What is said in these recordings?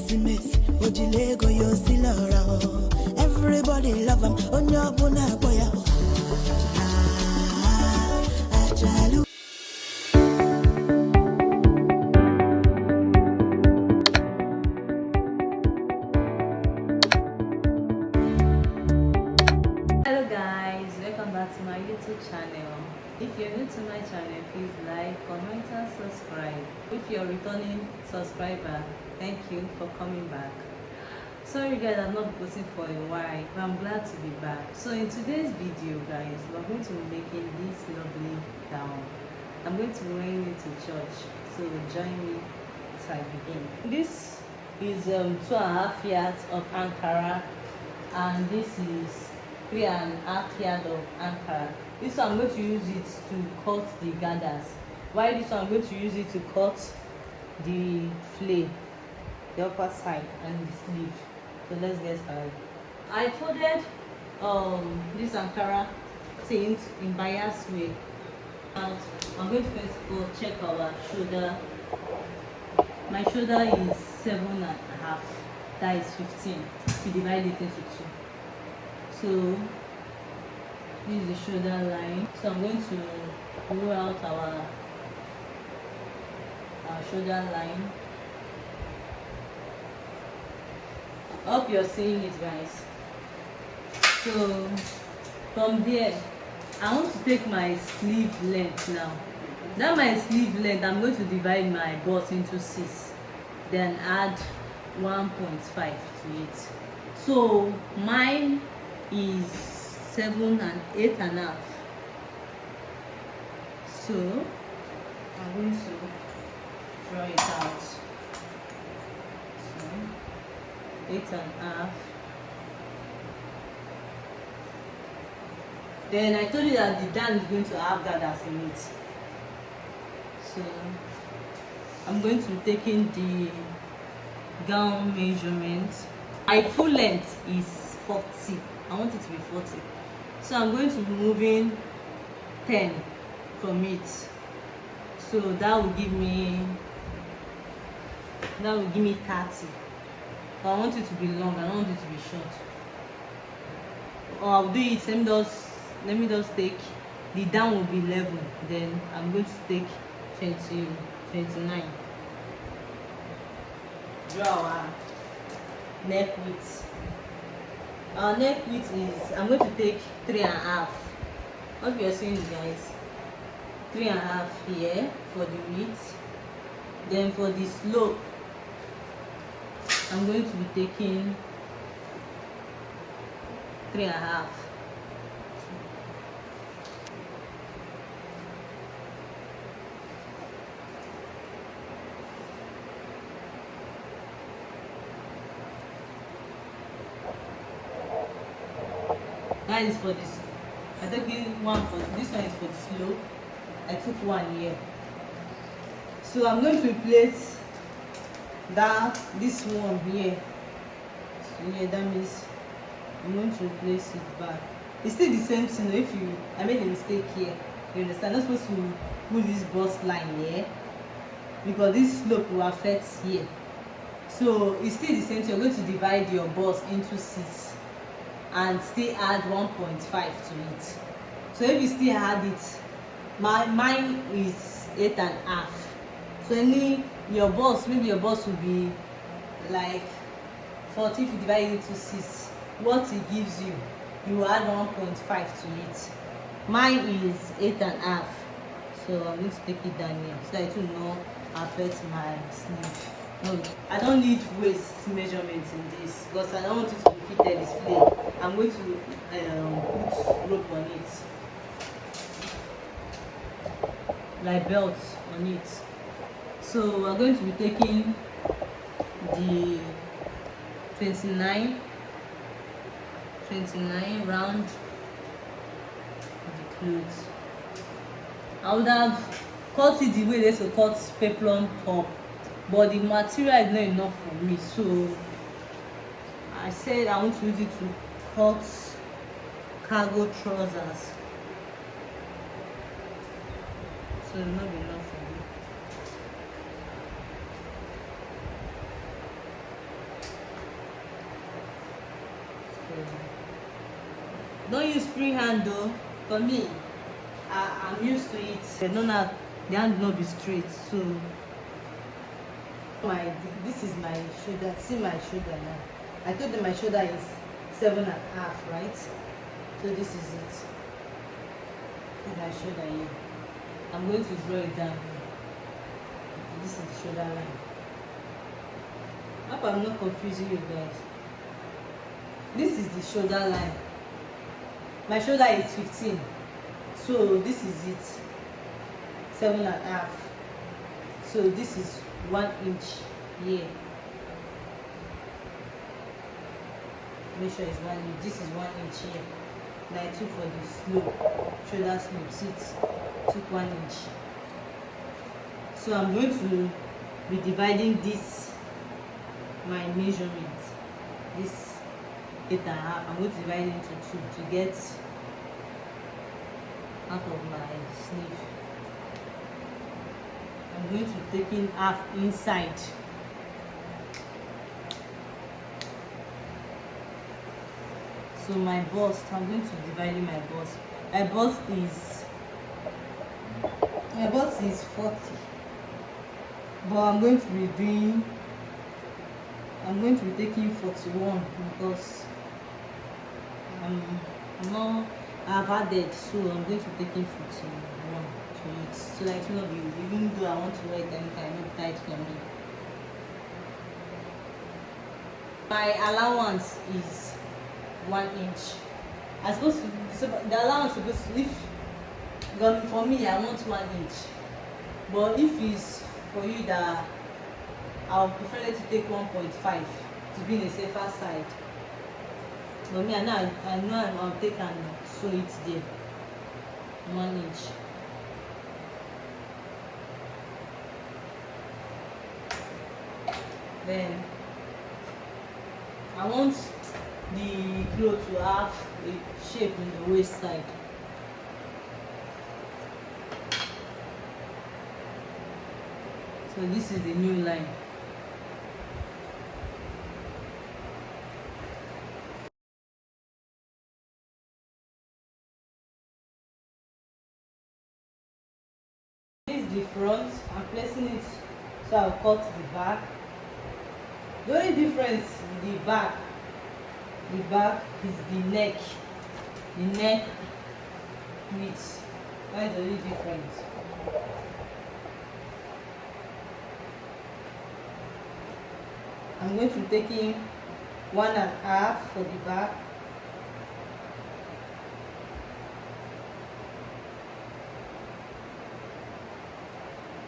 Kérésìmesì, Ojilego yo sí lọ́rọ̀. Everybody love him, Onyobuna boya. Ajalu. Hello guys, welcome back to my YouTube channel. If you're new to my channel, please like, comment and subscribe. If you're a returning subscriber, thank you for coming back. Sorry guys, I'm not posting for a while, but I'm glad to be back. So in today's video guys, we're going to be making this lovely gown. I'm going to be wearing it to church, so join me as I begin. This is 2.5 yards of Ankara, and this is 3.5 yards of Ankara. This one I'm going to use it to cut the gathers, while this one I'm going to use it to cut the flay, the upper side and the sleeve. So let's get started. I folded this Ankara seams in bias way. And I'm going to first go check our shoulder. My shoulder is 7.5, that is 15. We divide it into 2. So this is the shoulder line. So I'm going to roll out our shoulder line. I hope you're seeing it guys. So from there, I want to take my sleeve length now. That my sleeve length, I'm going to divide my bust into 6, then add 1.5 to it. So mine is 7 and 8.5. So I'm going to draw it out. So 8.5. Then I told you that the down is going to have gathers in it. So I'm going to be taking the gown measurement. My full length is 40. I want it to be 40. So I'm going to be moving 10 from it. So that will give me 30. But I want it to be long, I don't want it to be short. Or I'll do it, let me just take the down will be 11, then I'm going to take 29. Draw our neck width. Our neck width is, I'm going to take 3.5. What we are seeing guys, 3.5 here for the width. Then for the slope, I'm going to be taking 3.5. That is for this. I took one for this one is for the slope. I took one here. So I'm going to replace this one here. So yeah, that means I'm going to replace it back. It's still the same thing. If I made a mistake here, you understand? I'm not supposed to put this bust line here because this slope will affect here. So it's still the same thing. You're going to divide your bust into 6 and still add 1.5 to it. So if you still add it, mine is 8.5. So maybe your bust will be like 40. If you divide it into 6, what it gives you, you add 1.5 to it. Mine is 8.5. So I'm going to take it down here so that it will not affect my sleeve. No, I don't need waist measurements in this because I don't want it to be fitted this flay. I'm going to put rope on it, like belt on it. So we're going to be taking the 29 round the clothes. I would have cut it the way they should cut peplum top, but the material is not enough for me, so I said I want to use it to cut cargo trousers. So it's not enough for me. Don't use free hand though. For me, I'm used to it. They don't have the hand not be straight. So this is my shoulder. See my shoulder now. I told them my shoulder is 7.5, right? So this is it. This is my shoulder here. I'm going to draw it down. This is the shoulder line. I hope I'm not confusing you guys. This is the shoulder line. My shoulder is 15. So this is it. 7.5. So this is 1 inch here. Make sure it's 1 inch. This is 1 inch here. And I took for the slope, shoulder slope. See it took 1 inch. So I'm going to be dividing this, my measurement, this 8.5. I'm going to divide it into 2 to get half of my sleeve. I'm going to take in half inside. So my bust, I'm going to divide in my bust. My bust is 40. But I'm going to be taking 41 because I've added, so I'm going to take in 41 to it. So that it will not be, even though I want to wear it anytime, not tight for me. My allowance is 1 inch. I supposed to, so the allowance is supposed to, if for me I want 1 inch. But if it's for you that I'll prefer to take 1.5 to be in a safer side. But me, I know I'll take and sew it there. 1 inch. Then I want the clothes to have a shape in the waist side. So this is the new line. This is the front. I'm placing it so I'll cut the back. The only difference in the back is the neck. The neck width. That's the only difference. I'm going to take in 1.5 for the back.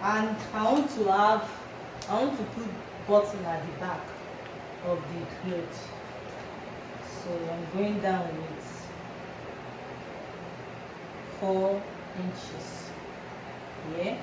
And I want to put button at the back of the cloth. So I'm going down with 4 inches. Yeah.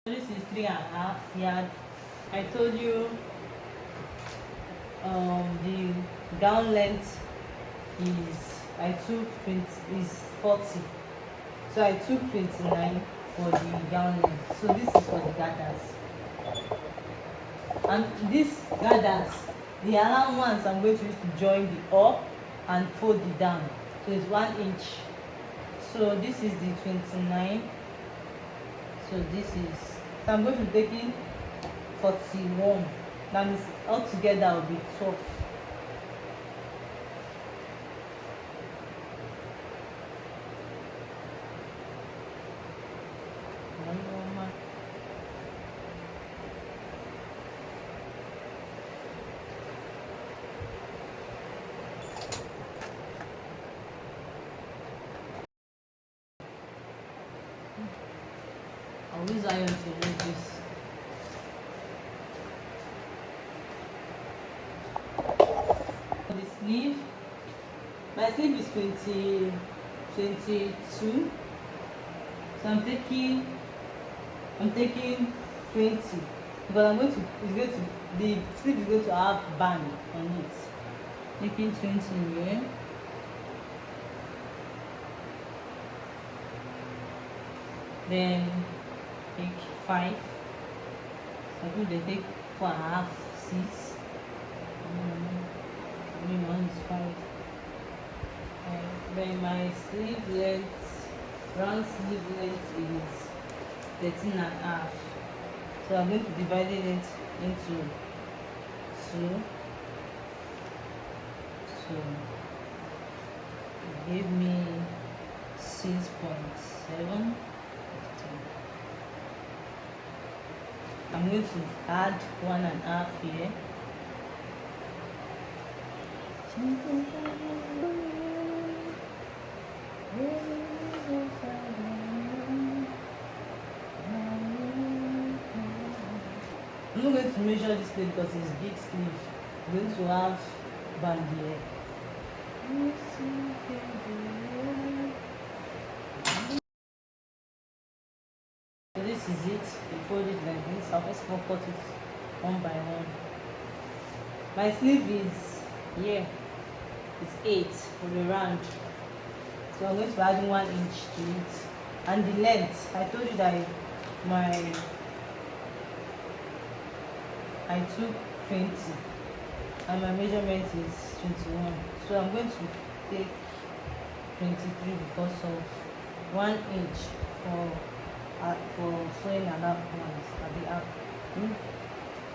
So this is 3.5 yard. I told you the gown length is 40. So I took 29 for the gown length. So this is for the gathers. And these gathers, the alarm ones I'm going to use to join the up and fold it down. So it's 1 inch. So this is the 29. So I'm going to take in 41. That means altogether will be 12. I'll use iron to remove this. sleeve. My sleeve is 22. So I'm taking 20 because the sleeve is going to have band on it. Taking 20 here. Then take 5. Some people they take 4.5, 6. One is 5. And then my sleeve length, round sleeve length is 13.5. So I'm going to divide it into 2. So it gave me 6.7. I'm going to add 1.5 here. I'm not going to measure this sleeve because it's big sleeve. I'm going to have band here. So this is it. You fold it like this. I'll just cut it one by one. My sleeve is here. It's 8 for the round. So I'm going to add 1 inch to it. And the length, I told you that I took 20 and my measurement is 21. So I'm going to take 23 because of 1 inch for sewing another ones at the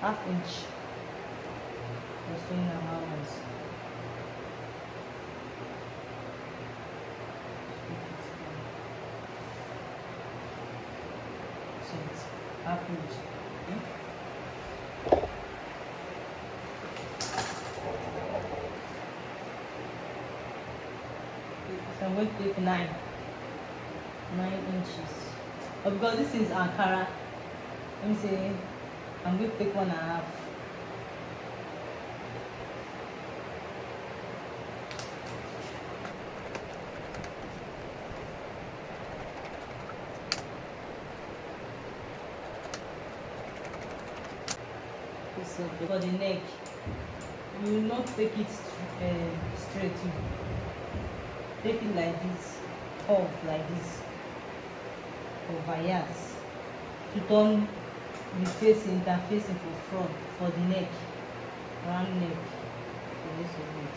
half inch for sewing another ones. So it's half inch. So I'm going to take 9 inches. But because this is Ankara, let me say I'm going to take 1.5. So for the neck, you will not take it straight. You take it like this, curve like this, for bias to turn the facing, interfacing for front, for the neck, round neck. So this is it.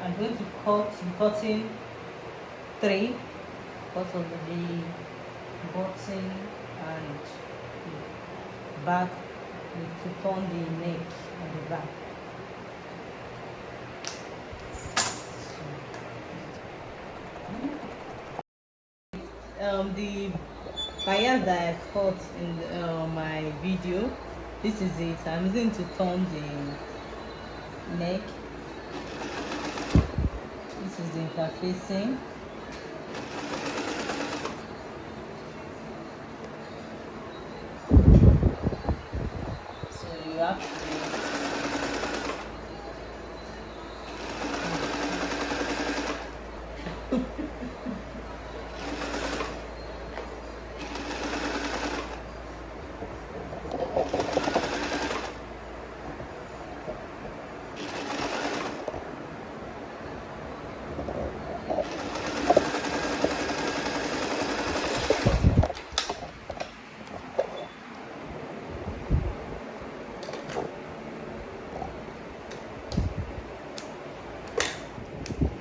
I'm going to be cutting 3 because of the button and back to turn the neck and the back. The bias that I cut in my video, this is it. I'm using to turn the neck. This is the interfacing. So you have to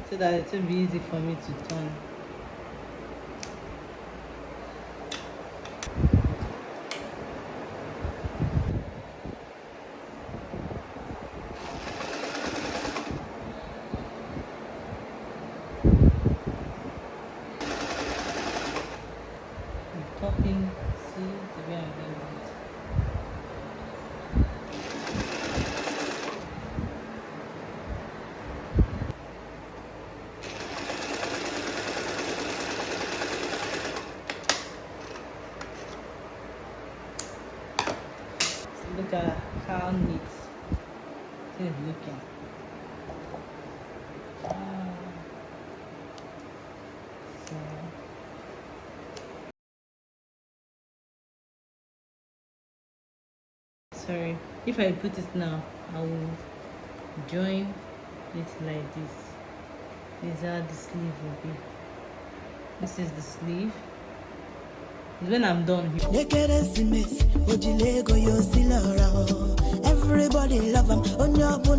so that it will be easy for me to turn. I'm talking, see the way I'm doing it. Look at how neat This is looking. So sorry, if I put it now, I will join it like this. These are the sleeve will be. This is the sleeve. When I'm done here. Everybody love him. On your boy.